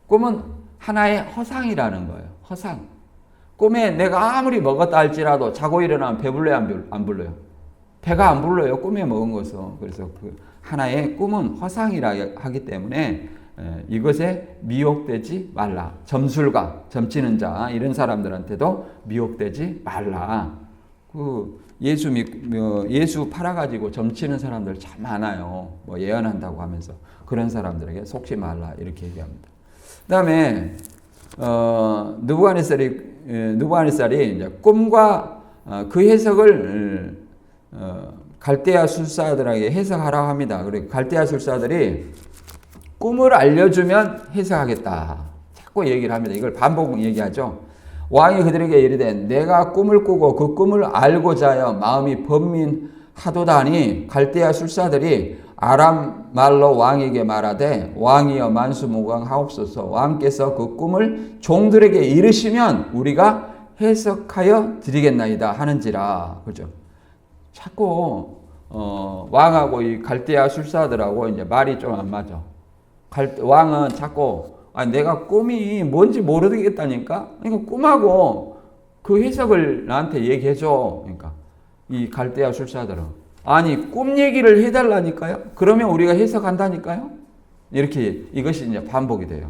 꿈은 하나의 허상이라는 거예요. 허상. 꿈에 내가 아무리 먹었다 할지라도 자고 일어나면 배불러요 안 불러요? 배가 안 불러요. 꿈에 먹은 것은. 그래서 그 하나의 꿈은 허상이라 하기 때문에 이것에 미혹되지 말라. 점술가, 점치는 자 이런 사람들한테도 미혹되지 말라. 그 예수 팔아가지고 점치는 사람들 참 많아요. 뭐 예언한다고 하면서 그런 사람들에게 속지 말라 이렇게 얘기합니다. 그다음에 느부갓네살이 이제 꿈과 그 해석을 갈대아 술사들에게 해석하라고 합니다. 그리고 갈대아 술사들이 꿈을 알려주면 해석하겠다. 자꾸 얘기를 합니다. 이걸 반복 얘기하죠. 왕이 그들에게 이르되 내가 꿈을 꾸고 그 꿈을 알고자 하여 마음이 번민하도다니 갈대아 술사들이 아람 말로 왕에게 말하되 왕이여 만수무강하옵소서. 왕께서 그 꿈을 종들에게 이르시면 우리가 해석하여 드리겠나이다 하는지라. 그죠? 자꾸 왕하고 이 갈대아 술사들하고 이제 말이 좀 안 맞아. 왕은 자꾸 내가 꿈이 뭔지 모르겠다니까. 그러니까 꿈하고 그 해석을 나한테 얘기해줘. 그러니까 이 갈대아 술사들은 아니 꿈 얘기를 해달라니까요. 그러면 우리가 해석한다니까요. 이렇게 이것이 이제 반복이 돼요.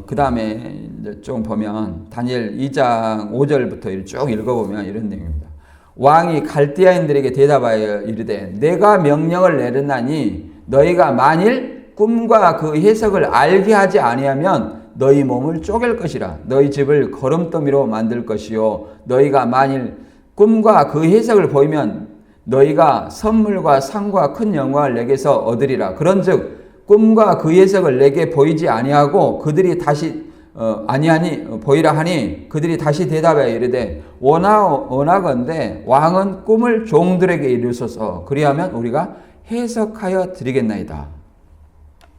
그 다음에 이제 좀 보면 다니엘 2장 5절부터 쭉 읽어보면 이런 내용입니다. 왕이 갈대아인들에게 대답하여 이르되 내가 명령을 내렸나니 너희가 만일 꿈과 그 해석을 알게 하지 아니하면 너희 몸을 쪼갤 것이라. 너희 집을 거름더미로 만들 것이요 너희가 만일 꿈과 그 해석을 보이면 너희가 선물과 상과 큰 영광을 내게서 얻으리라. 그런즉 꿈과 그 해석을 내게 보이지 아니하고 그들이 다시 보이라 하니 그들이 다시 대답하여 이르되 원하건대 왕은 꿈을 종들에게 이르소서. 그리하면 우리가 해석하여 드리겠나이다.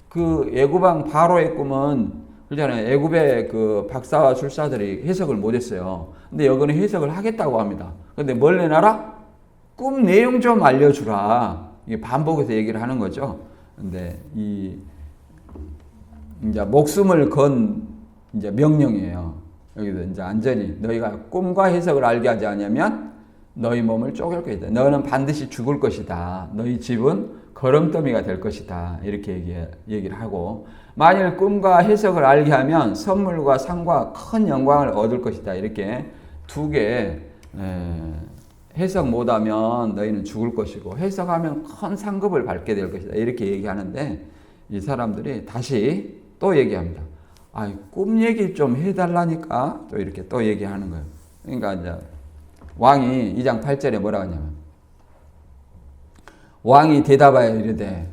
그 애굽왕 바로의 꿈은 그러잖아요. 애굽의 그 박사와 술사들이 해석을 못했어요. 근데 여기는 해석을 하겠다고 합니다. 근데 뭘 내놔라? 꿈 내용 좀 알려주라. 이게 반복해서 얘기를 하는 거죠. 근데 이제 목숨을 건 이제 명령이에요. 여기서 이제 안전히 너희가 꿈과 해석을 알게 하지 않으면 너희 몸을 쪼갤 것이다. 너는 반드시 죽을 것이다. 너희 집은 거름더미가 될 것이다. 이렇게 얘기를 하고 만일 꿈과 해석을 알게 하면 선물과 상과 큰 영광을 얻을 것이다. 이렇게 두 개 해석 못하면 너희는 죽을 것이고 해석하면 큰 상급을 받게 될 것이다. 이렇게 얘기하는데 이 사람들이 다시 또 얘기합니다. 꿈 얘기 좀 해달라니까 또 이렇게 또 얘기하는 거예요. 그러니까 이제 왕이 2장 8절에 뭐라고 하냐면 왕이 대답하여 이르되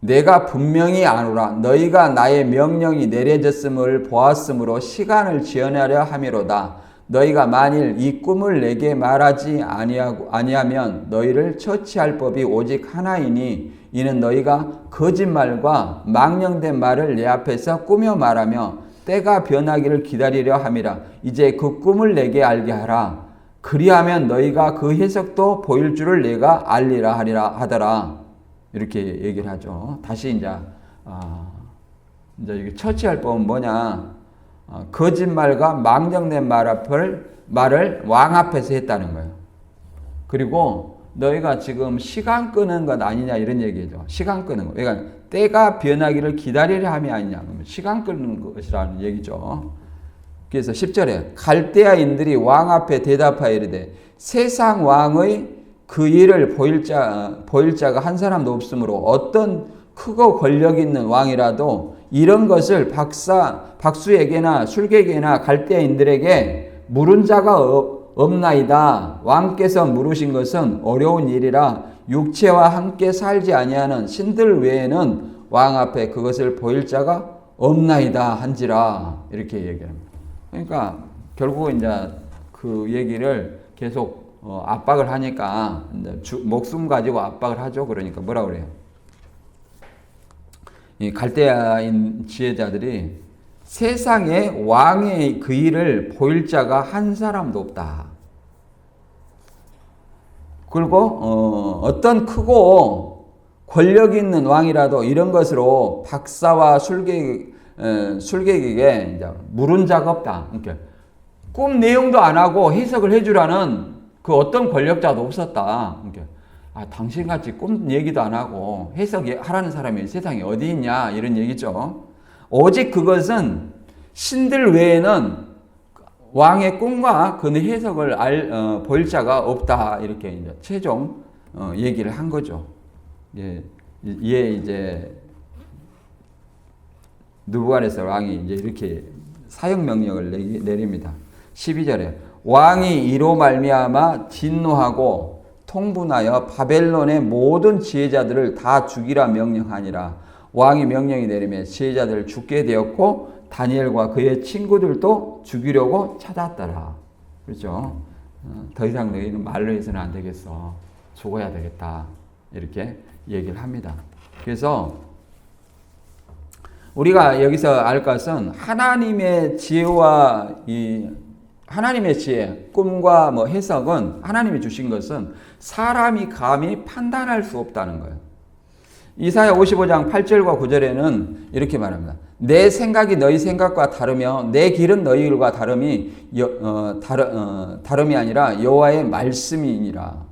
내가 분명히 아노라. 너희가 나의 명령이 내려졌음을 보았으므로 시간을 지연하려 함이로다. 너희가 만일 이 꿈을 내게 말하지 아니하면 너희를 처치할 법이 오직 하나이니 이는 너희가 거짓말과 망령된 말을 내 앞에서 꾸며 말하며 때가 변하기를 기다리려 함이라. 이제 그 꿈을 내게 알게 하라. 그리하면 너희가 그 해석도 보일 줄을 내가 알리라 하더라. 이렇게 얘기를 하죠. 다시 이제 이게 처치할 법은 뭐냐? 거짓말과 망령된 말을 왕 앞에서 했다는 거예요. 그리고 너희가 지금 시간 끄는 것 아니냐 이런 얘기죠. 시간 끄는 거. 그러니까 때가 변하기를 기다리려 함이 아니냐. 시간 끄는 것이라는 얘기죠. 그래서 10절에 갈대아인들이 왕 앞에 대답하여 이르되 세상 왕의 그 일을 보일 자가 한 사람도 없으므로 어떤 크고 권력 있는 왕이라도 이런 것을 박수에게나 술객에게나 갈대아인들에게 물은 자가 없나이다. 왕께서 물으신 것은 어려운 일이라 육체와 함께 살지 아니하는 신들 외에는 왕 앞에 그것을 보일 자가 없나이다 한지라. 이렇게 얘기합니다. 그러니까 결국은 이제 그 얘기를 계속 압박을 하니까 이제 목숨 가지고 압박을 하죠. 그러니까 뭐라 그래요? 이 갈대아인 지혜자들이 세상에 왕의 그 일을 보일 자가 한 사람도 없다. 그리고 어떤 크고 권력 있는 왕이라도 이런 것으로 박사와 술객에게 이제 물은 자가 없다. 그러니까 꿈 내용도 안 하고 해석을 해주라는 그 어떤 권력자도 없었다. 그러니까 당신같이 꿈 얘기도 안 하고 해석하라는 사람이 세상에 어디 있냐 이런 얘기죠. 오직 그것은 신들 외에는 왕의 꿈과 그 해석을 보일 자가 없다. 이렇게 이제 최종 얘기를 한 거죠. 이제 느부갓네살 왕이 이제 이렇게 사형 명령을 내립니다. 12절에 왕이 이로 말미암아 진노하고 통분하여 바벨론의 모든 지혜자들을 다 죽이라 명령하니라. 왕이 명령이 내리며 지혜자들을 죽게 되었고 다니엘과 그의 친구들도 죽이려고 찾았더라. 그렇죠? 더 이상 너희는 말로 해서는 안 되겠어. 죽어야 되겠다. 이렇게 얘기를 합니다. 그래서 우리가 여기서 알 것은 하나님의 지혜와 하나님의 지혜, 꿈과 해석은 하나님이 주신 것은 사람이 감히 판단할 수 없다는 거예요. 이사야 55장 8절과 9절에는 이렇게 말합니다. 내 생각이 너희 생각과 다르며 내 길은 너희 길과 다름이 아니라 여호와의 말씀이니라.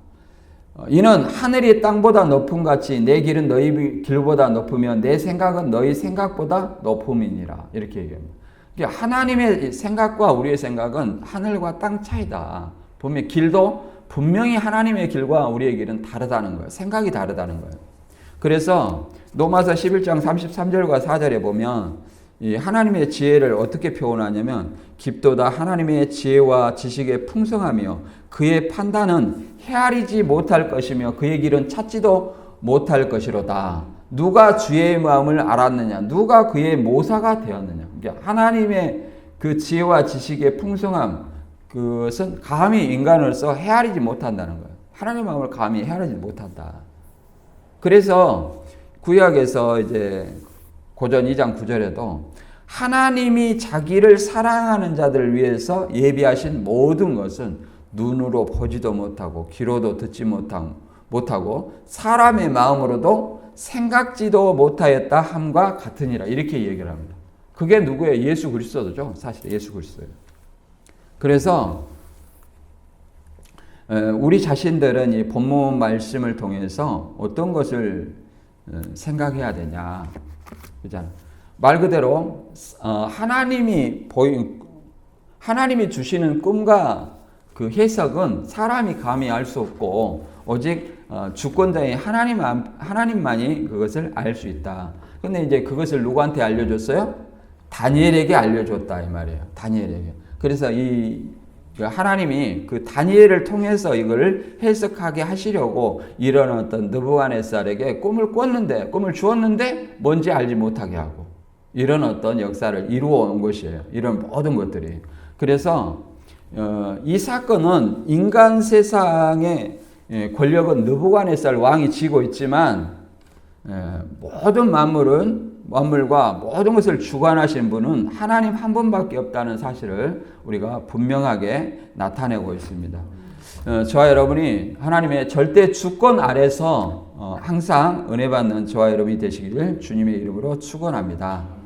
이는 하늘이 땅보다 높음 같이 내 길은 너희 길보다 높으며 내 생각은 너희 생각보다 높음이니라. 이렇게 얘기합니다. 그러니까 하나님의 생각과 우리의 생각은 하늘과 땅 차이다. 보면 길도 분명히 하나님의 길과 우리의 길은 다르다는 거예요. 생각이 다르다는 거예요. 그래서 로마서 11장 33절과 4절에 보면 이 하나님의 지혜를 어떻게 표현하냐면 깊도다 하나님의 지혜와 지식의 풍성하며 그의 판단은 헤아리지 못할 것이며 그의 길은 찾지도 못할 것이로다. 누가 주의 마음을 알았느냐? 누가 그의 모사가 되었느냐? 그러니까 하나님의 그 지혜와 지식의 풍성함 그것은 감히 인간으로서 헤아리지 못한다는 거예요. 하나님의 마음을 감히 헤아리지 못한다. 그래서 구약에서 이제 고전 2장 9절에도 하나님이 자기를 사랑하는 자들을 위해서 예비하신 모든 것은 눈으로 보지도 못하고 귀로도 듣지 못하고 사람의 마음으로도 생각지도 못하였다 함과 같으니라. 이렇게 얘기를 합니다. 그게 누구예요? 예수 그리스도죠. 사실 예수 그리스도예요. 그래서 우리 자신들은 이 본문 말씀을 통해서 어떤 것을 생각해야 되냐. 그렇잖아요. 말 그대로 하나님이 주시는 꿈과 그 해석은 사람이 감히 알 수 없고 오직 주권자인 하나님만이 그것을 알 수 있다. 근데 이제 그것을 누구한테 알려줬어요? 다니엘에게 알려줬다 이 말이에요. 다니엘에게. 그래서 하나님이 그 다니엘을 통해서 이걸 해석하게 하시려고 이런 어떤 느부갓네살에게 꿈을 주었는데 뭔지 알지 못하게 하고 이런 어떤 역사를 이루어 온 것이에요. 이런 모든 것들이. 그래서 이 사건은 인간 세상의 권력은 느부갓네살 왕이 쥐고 있지만 모든 만물과 모든 것을 주관하신 분은 하나님 한 분밖에 없다는 사실을 우리가 분명하게 나타내고 있습니다. 저와 여러분이 하나님의 절대 주권 아래서 항상 은혜 받는 저와 여러분이 되시기를 주님의 이름으로 축원합니다.